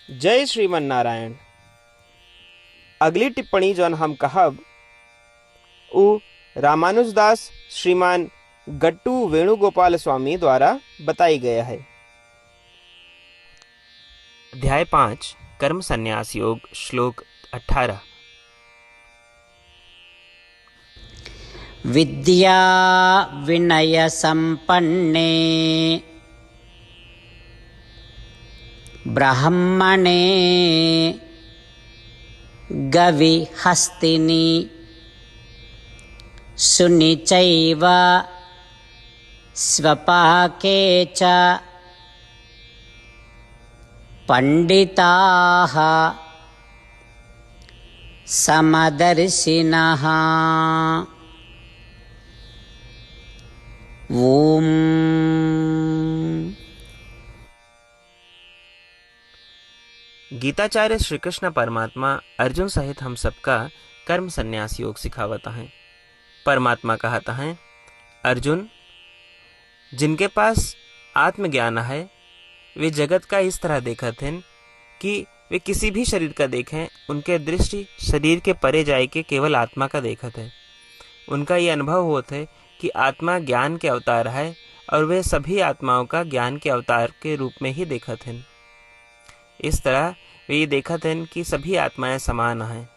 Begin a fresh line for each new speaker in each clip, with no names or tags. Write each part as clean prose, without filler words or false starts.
जय श्रीमन नारायण। अगली टिप्पणी जौन हम कहब उ रामानुजदास श्रीमान गट्टू वेणुगोपाल स्वामी द्वारा बताई गया है। अध्याय 5 कर्म संन्यास योग श्लोक 18।
विद्या विनय संपन्ने ब्राह्मणे गविहस्तिनि शुनि चैव स्वपाके च पंडिताः समदर्शिनः। ओम।
गीताचार्य श्री कृष्ण परमात्मा अर्जुन सहित हम सबका कर्म संन्यास योग सिखावता है। परमात्मा कहता है, अर्जुन, जिनके पास आत्मज्ञान है वे जगत का इस तरह देखत हैं कि वे किसी भी शरीर का देखें, उनके दृष्टि शरीर के परे जाए के केवल आत्मा का देखत है। उनका ये अनुभव होता है कि आत्मा ज्ञान के अवतार है और वे सभी आत्माओं का ज्ञान के अवतार के रूप में ही देखत हैं। इस तरह वे ये देखत हैं कि सभी आत्माएं समान हैं,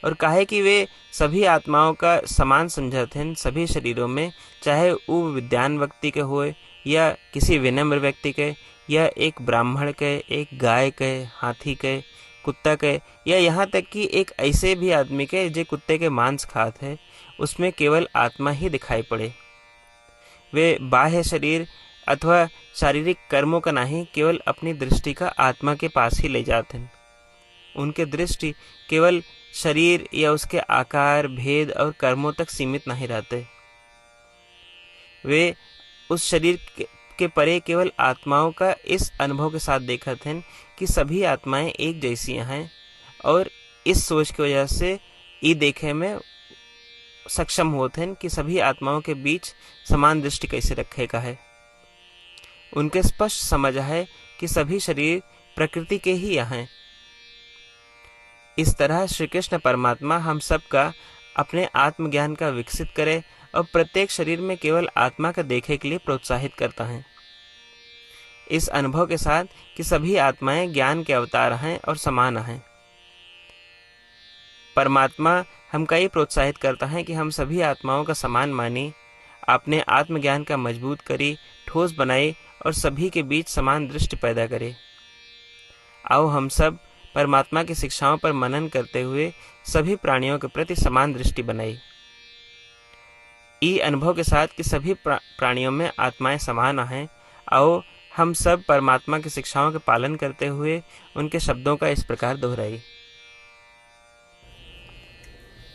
और काहे कि वे सभी आत्माओं का समान समझत हैं सभी शरीरों में, चाहे वो विद्वान व्यक्ति के होए या किसी विनम्र व्यक्ति के, या एक ब्राह्मण के, एक गाय के, हाथी के, कुत्ता के, या यहाँ तक कि एक ऐसे भी आदमी के जो कुत्ते के मांस खात है, उसमें केवल आत्मा ही दिखाई पड़े। वे बाह्य शरीर अथवा शारीरिक कर्मों का नहीं, केवल अपनी दृष्टि का आत्मा के पास ही ले जाते हैं। उनके दृष्टि केवल शरीर या उसके आकार, भेद और कर्मों तक सीमित नहीं रहते। वे उस शरीर के परे केवल आत्माओं का इस अनुभव के साथ देखते हैं कि सभी आत्माएं एक जैसी हैं, और इस सोच की वजह से ये देखे में सक्षम होते हैं कि सभी आत्माओं के बीच समान दृष्टि कैसे रखे का है। उनके स्पष्ट समझ है कि सभी शरीर प्रकृति के ही हैं। इस तरह श्री कृष्ण परमात्मा हम सब का अपने आत्मज्ञान का विकसित करे और प्रत्येक शरीर में केवल आत्मा का देखे के लिए प्रोत्साहित करता है, इस अनुभव के साथ कि सभी आत्माएं ज्ञान के अवतार हैं और समान हैं। परमात्मा हमका ये प्रोत्साहित करता है कि हम सभी आत्माओं का समान मानी, अपने आत्मज्ञान का मजबूत करी, ठोस बनाई और सभी के बीच समान दृष्टि पैदा करे। आओ हम सब परमात्मा की शिक्षाओं पर मनन करते हुए सभी प्राणियों के प्रति समान दृष्टि बनाई। ये अनुभव के साथ कि सभी प्राणियों में आत्माएं समान हैं, आओ हम सब परमात्मा की शिक्षाओं के पालन करते हुए उनके शब्दों का इस प्रकार दोहराई।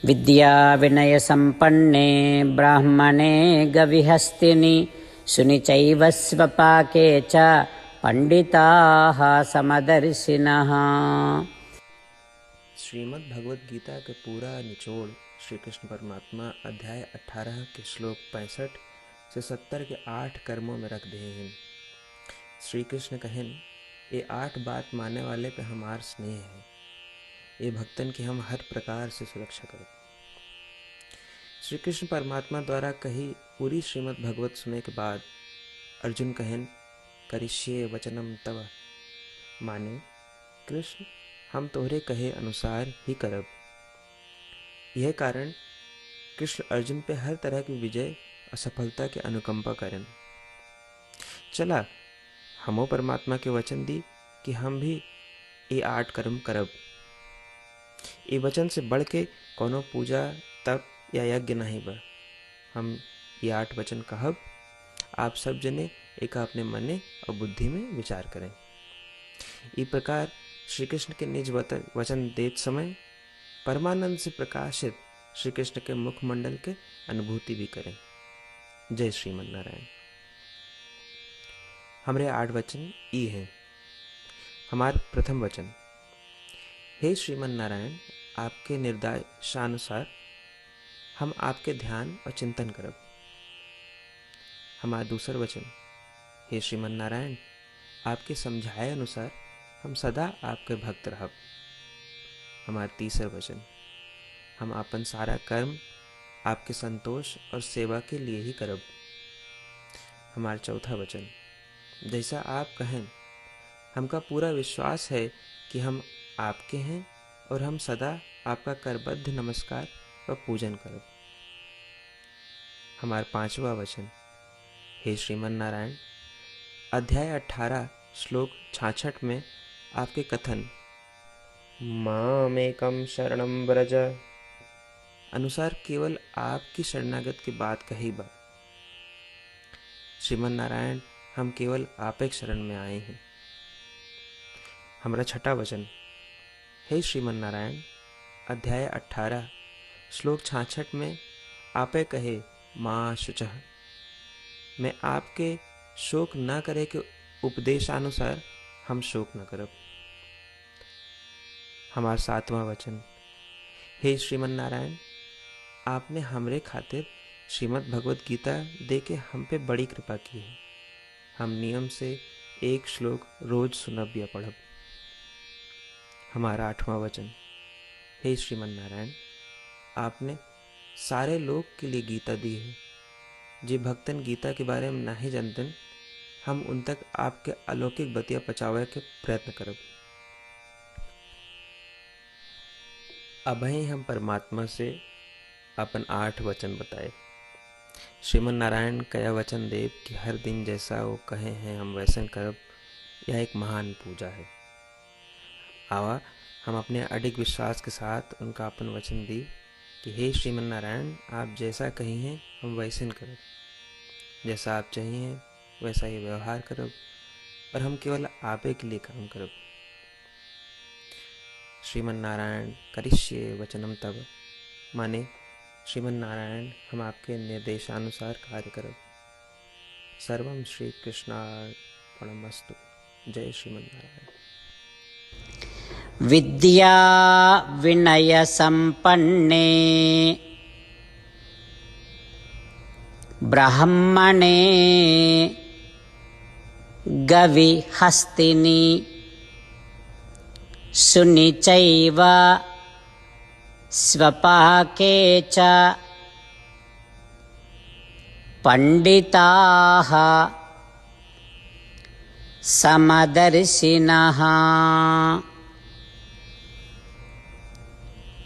विद्या विनय संपन्ने ब्राह्मणे गविहस्तिनि शुनि चैव स्वपाके च पंडिताः समदर्शिनः।
श्रीमद् भगवद गीता के पूरा निचोड़ श्री कृष्ण परमात्मा अध्याय 18 के श्लोक 65 से 70 के 8 कर्मों में रख दिए हैं। श्री कृष्ण कहें, ये 8 बात मानने वाले पे हमार स्नेह है, ये भक्तन की हम हर प्रकार से सुरक्षा करें। श्री कृष्ण परमात्मा द्वारा कही पूरी श्रीमद् भगवत सुनने के बाद अर्जुन कहें, करिष्ये वचनम तव, माने कृष्ण हम तोहरे कहे अनुसार ही करब। यह कारण कृष्ण अर्जुन पे हर तरह की विजय और सफलता के अनुकंपा करें। चला हमो परमात्मा के वचन दी कि हम भी ये 8 कर्म करब। ये वचन से बढ़ के कोनो पूजा तप या यज्ञ नहीं बा। हम ये 8 वचन कहब, आप सब जने एक अपने मने और बुद्धि में विचार करें। इस प्रकार श्री कृष्ण के निज वचन देते समय परमानंद से प्रकाशित श्री कृष्ण के मुखमंडल के अनुभूति भी करें। जय श्रीमन नारायण। हमारे 8 वचन ये हैं। हमार प्रथम वचन, हे श्रीमन नारायण, आपके निर्देशानुसार हम आपके ध्यान और चिंतन करब। हमारा दूसर वचन, हे श्रीमन नारायण, आपके समझाए अनुसार हम सदा आपके भक्त रहब। हमार तीसर वचन, हम अपन सारा कर्म आपके संतोष और सेवा के लिए ही करब। हमार चौथा वचन, जैसा आप कहें, हमका पूरा विश्वास है कि हम आपके हैं और हम सदा आपका करबद्ध नमस्कार व पूजन करब। हमार पांचवा वचन, हे श्रीमन नारायण, अध्याय 18 श्लोक 66 में आपके कथन मामेकम शरणम व्रज अनुसार केवल आपकी शरणागत की बात कही बा। श्रीमन नारायण, हम केवल आपे शरण में आए हैं। हमारा छठा वचन, हे श्रीमन नारायण, अध्याय 18 श्लोक 66 में आपे कहे माँ शुचः, मैं आपके शोक न करे के उपदेशानुसार हम शोक न करब। हमार सातवां वचन, हे श्रीमन नारायण, आपने हमरे खातिर श्रीमद् भगवत गीता दे के हम पे बड़ी कृपा की है। हम नियम से एक श्लोक रोज सुनब या पढ़ब। हमारा आठवां वचन, हे श्रीमन नारायण, आपने सारे लोग के लिए गीता दी है। जे भक्तन गीता के बारे में नहीं जानतन, हम उन तक आपके अलौकिक बतिया पहुंचावे के प्रयत्न करब। अबही हम परमात्मा से अपन 8 वचन बताए। श्रीमन नारायण कया वचन देव कि हर दिन जैसा वो कहे हैं हम वैसन करब, यह एक महान पूजा है। आवा हम अपने अडिग विश्वास के साथ उनका अपन वचन दी कि हे श्रीमन नारायण, आप जैसा कही हैं हम वैसन करब, जैसा आप चाहिए वैसा ही व्यवहार करब और हम केवल आपे के लिए काम करब। श्रीमन नारायण करिष्ये वचनम तब, माने श्रीमन नारायण हम आपके निर्देशानुसार कार्य करब। सर्वम श्री कृष्णार्पणमस्तु। जय श्रीमन नारायण।
विद्या विनय संपन्ने ब्राह्मणे गविहस्तिनि सुनिचैव स्वपाके च पंडिताः समदर्शिनः।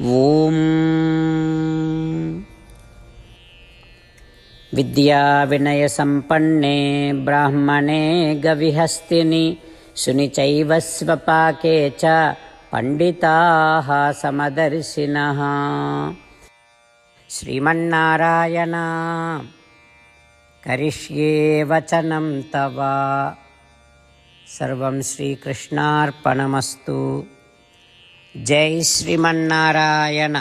ओम विद्या विनय संपन्ने ब्राह्मणे गविहस्तिनि सुनिचैव स्वपाके च पंडिताः समदर्शिनः। श्रीमन्नारायण करिष्ये वचनं तव। सर्वं श्रीकृष्णार्पणमस्तु। जय श्रीमन्नारायण।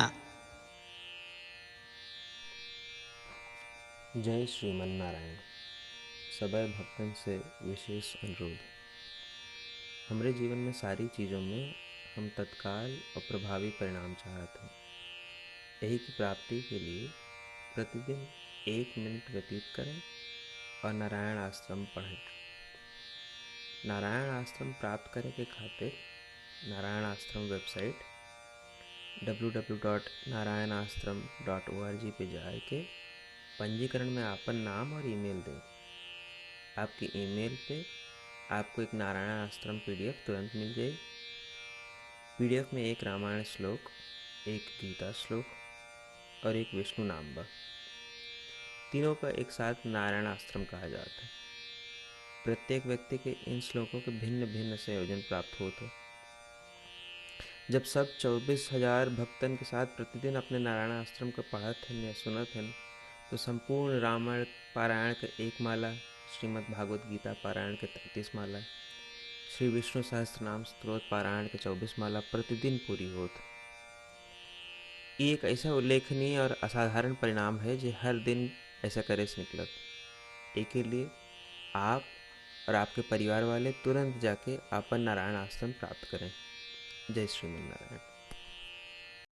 जय श्रीमन नारायण। सबै भक्तन से विशेष अनुरोध, हमारे जीवन में सारी चीज़ों में हम तत्काल और प्रभावी परिणाम चाहते हैं। यही की प्राप्ति के लिए प्रतिदिन 1 मिनट व्यतीत करें और नारायण आश्रम पढ़ें। नारायण आश्रम प्राप्त करने के खातिर नारायण आश्रम वेबसाइट www.narayanashram.org पे जाए के पंजीकरण में आपन नाम और ईमेल दें। आपकी ईमेल पे आपको एक नारायण आश्रम PDF तुरंत मिल जाएगी। PDF में एक रामायण श्लोक, एक गीता श्लोक और एक विष्णु नाम बा। तीनों का एक साथ नारायण आश्रम कहा जाता है। प्रत्येक व्यक्ति के इन श्लोकों के भिन्न भिन्न संयोजन प्राप्त होते हैं। जब सब 24,000 भक्तन के साथ प्रतिदिन अपने नारायण आश्रम को पढ़त हैं या सुनत हैं, तो संपूर्ण रामायण पारायण के 1 माला, श्रीमद् भागवत गीता पारायण के 33 माला, श्री विष्णु सहस्त्रनाम स्तोत्र पारायण के 24 माला प्रतिदिन पूरी होत। ये एक ऐसा उल्लेखनीय और असाधारण परिणाम है जो हर दिन ऐसा करे से निकलत। एक के लिए आप और आपके परिवार वाले तुरंत जाके अपन नारायण आश्रम प्राप्त करें। जय श्रीमन नारायण।